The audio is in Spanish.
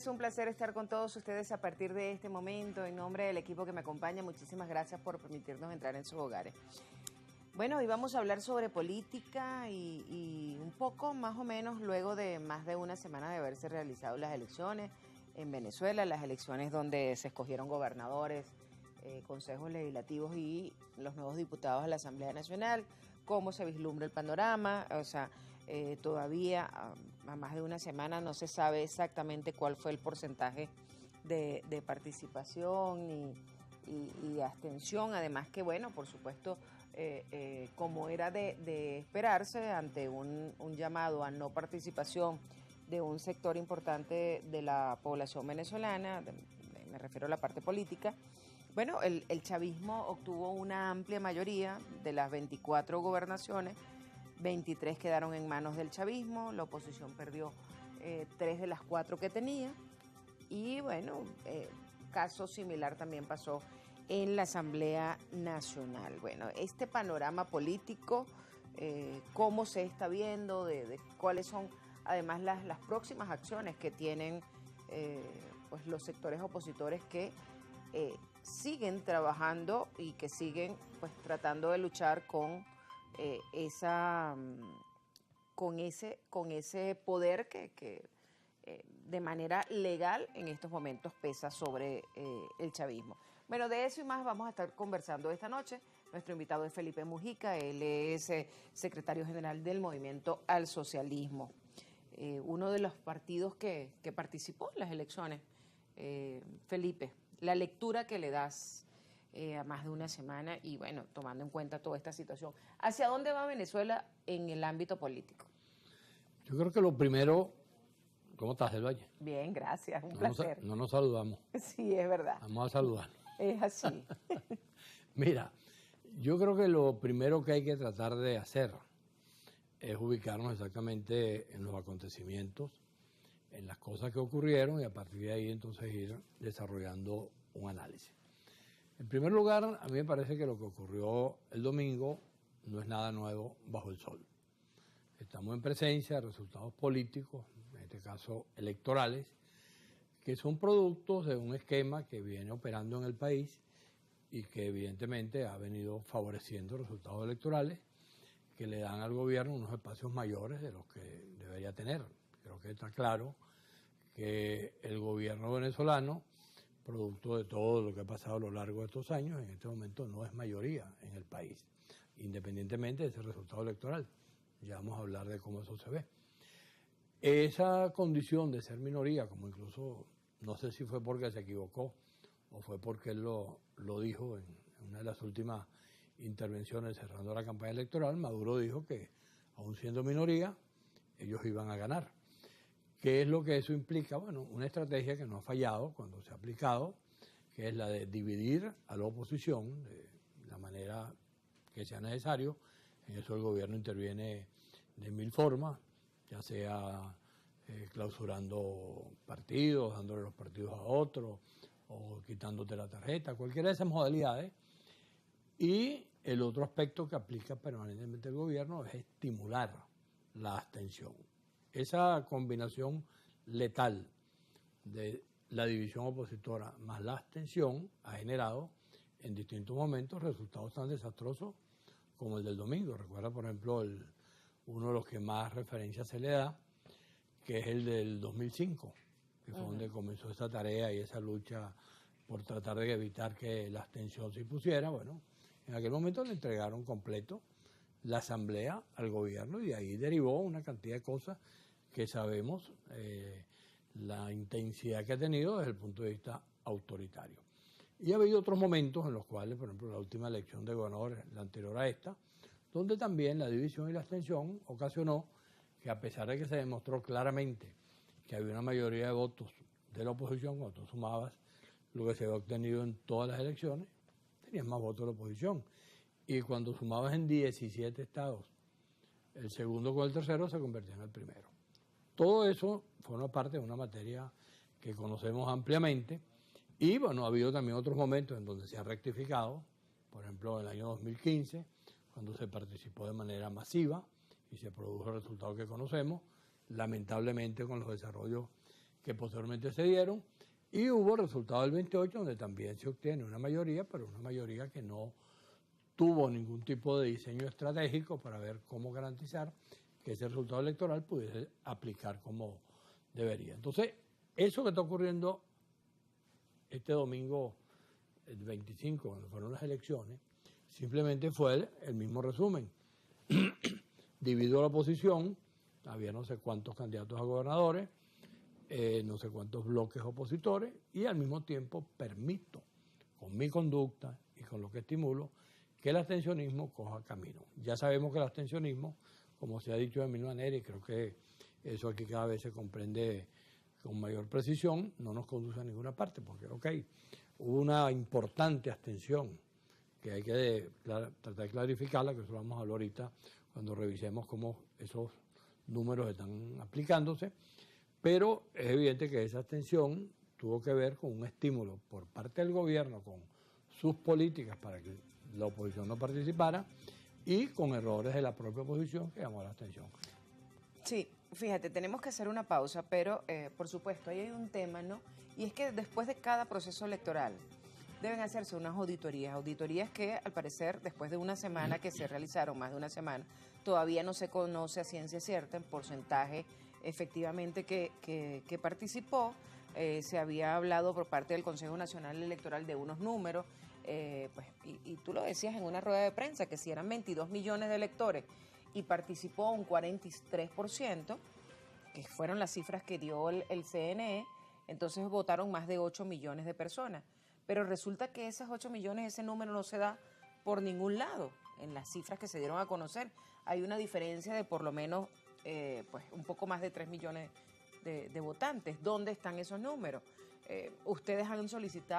Es un placer estar con todos ustedes a partir de este momento. En nombre del equipo que me acompaña, muchísimas gracias por permitirnos entrar en sus hogares. Bueno, hoy vamos a hablar sobre política y un poco más o menos luego de más de una semana de haberse realizado las elecciones en Venezuela, las elecciones donde se escogieron gobernadores, consejos legislativos y los nuevos diputados a la Asamblea Nacional, cómo se vislumbra el panorama, o sea, todavía a más de una semana no se sabe exactamente cuál fue el porcentaje de participación y abstención, además que bueno, por supuesto, como era de esperarse ante un llamado a no participación de un sector importante de la población venezolana, me refiero a la parte política. Bueno, el chavismo obtuvo una amplia mayoría de las 24 gobernaciones, 23 quedaron en manos del chavismo, la oposición perdió 3 de las 4 que tenía y bueno, caso similar también pasó en la Asamblea Nacional. Bueno, este panorama político, cómo se está viendo, de cuáles son además las próximas acciones que tienen pues los sectores opositores que siguen trabajando y que siguen pues tratando de luchar con con ese poder que de manera legal en estos momentos pesa sobre el chavismo. Bueno, de eso y más vamos a estar conversando esta noche. Nuestro invitado es Felipe Mujica, él es secretario general del Movimiento al Socialismo, uno de los partidos que participó en las elecciones. Felipe, la lectura que le das a más de una semana y bueno, tomando en cuenta toda esta situación, ¿hacia dónde va Venezuela en el ámbito político? Yo creo que lo primero, ¿cómo estás, del Valle? Bien, gracias, un placer. No nos saludamos. Sí, es verdad. Vamos a saludarnos. Es así. Mira, yo creo que lo primero que hay que tratar de hacer es ubicarnos exactamente en los acontecimientos, en las cosas que ocurrieron y a partir de ahí entonces ir desarrollando un análisis. En primer lugar, a mí me parece que lo que ocurrió el domingo no es nada nuevo bajo el sol. Estamos en presencia de resultados políticos, en este caso electorales, que son productos de un esquema que viene operando en el país y que evidentemente ha venido favoreciendo resultados electorales que le dan al gobierno unos espacios mayores de los que debería tener. Creo que está claro que el gobierno venezolano, producto de todo lo que ha pasado a lo largo de estos años, en este momento no es mayoría en el país, independientemente de ese resultado electoral. Ya vamos a hablar de cómo eso se ve. Esa condición de ser minoría, como incluso, no sé si fue porque se equivocó o fue porque él lo dijo en una de las últimas intervenciones cerrando la campaña electoral, Maduro dijo que, aun siendo minoría, ellos iban a ganar. ¿Qué es lo que eso implica? Bueno, una estrategia que no ha fallado cuando se ha aplicado, que es la de dividir a la oposición de la manera que sea necesario. En eso el gobierno interviene de mil formas, ya sea clausurando partidos, dándole los partidos a otros, o quitándote la tarjeta, cualquiera de esas modalidades. Y el otro aspecto que aplica permanentemente el gobierno es estimular la abstención. Esa combinación letal de la división opositora más la abstención ha generado en distintos momentos resultados tan desastrosos como el del domingo. Recuerda, por ejemplo, uno de los que más referencia se le da, que es el del 2005, que fue donde comenzó esa tarea y esa lucha por tratar de evitar que la abstención se impusiera. Bueno, en aquel momento le entregaron completo la asamblea al gobierno y de ahí derivó una cantidad de cosas que sabemos la intensidad que ha tenido desde el punto de vista autoritario. Y ha habido otros momentos en los cuales, por ejemplo, la última elección de gobernador, la anterior a esta, donde también la división y la abstención ocasionó que, a pesar de que se demostró claramente que había una mayoría de votos de la oposición, cuando tú sumabas lo que se había obtenido en todas las elecciones, tenías más votos de la oposición. Y cuando sumabas en 17 estados, el segundo con el tercero se convertía en el primero. Todo eso forma parte de una materia que conocemos ampliamente y bueno, ha habido también otros momentos en donde se ha rectificado, por ejemplo en el año 2015, cuando se participó de manera masiva y se produjo el resultado que conocemos, lamentablemente con los desarrollos que posteriormente se dieron, y hubo resultado del 28, donde también se obtiene una mayoría, pero una mayoría que no tuvo ningún tipo de diseño estratégico para ver cómo garantizar que ese resultado electoral pudiese aplicar como debería. Entonces, eso que está ocurriendo este domingo, el 25, cuando fueron las elecciones, simplemente fue el mismo resumen. Dividió la oposición, había no sé cuántos candidatos a gobernadores, no sé cuántos bloques opositores, y al mismo tiempo permito, con mi conducta y con lo que estimulo, que el abstencionismo coja camino. Ya sabemos que el abstencionismo, como se ha dicho de mil maneras, y creo que eso aquí cada vez se comprende con mayor precisión, no nos conduce a ninguna parte, porque, hubo una importante abstención que hay que tratar de clarificarla, que eso vamos a hablar ahorita cuando revisemos cómo esos números están aplicándose, pero es evidente que esa abstención tuvo que ver con un estímulo por parte del gobierno, con sus políticas para que la oposición no participara, y con errores de la propia oposición que llamó a la abstención. Sí, fíjate, tenemos que hacer una pausa, pero por supuesto, ahí hay un tema, ¿no? Y es que después de cada proceso electoral deben hacerse unas auditorías que al parecer después de una semana que se realizaron, más de una semana, todavía no se conoce a ciencia cierta en porcentaje efectivamente que participó. Se había hablado por parte del Consejo Nacional Electoral de unos números, y tú lo decías en una rueda de prensa, que si eran 22 millones de electores y participó un 43%, que fueron las cifras que dio el CNE, entonces votaron más de 8 millones de personas. Pero resulta que esas 8 millones, ese número no se da por ningún lado. En las cifras que se dieron a conocer hay una diferencia de por lo menos un poco más de 3 millones de votantes. ¿Dónde están esos números? Ustedes han solicitado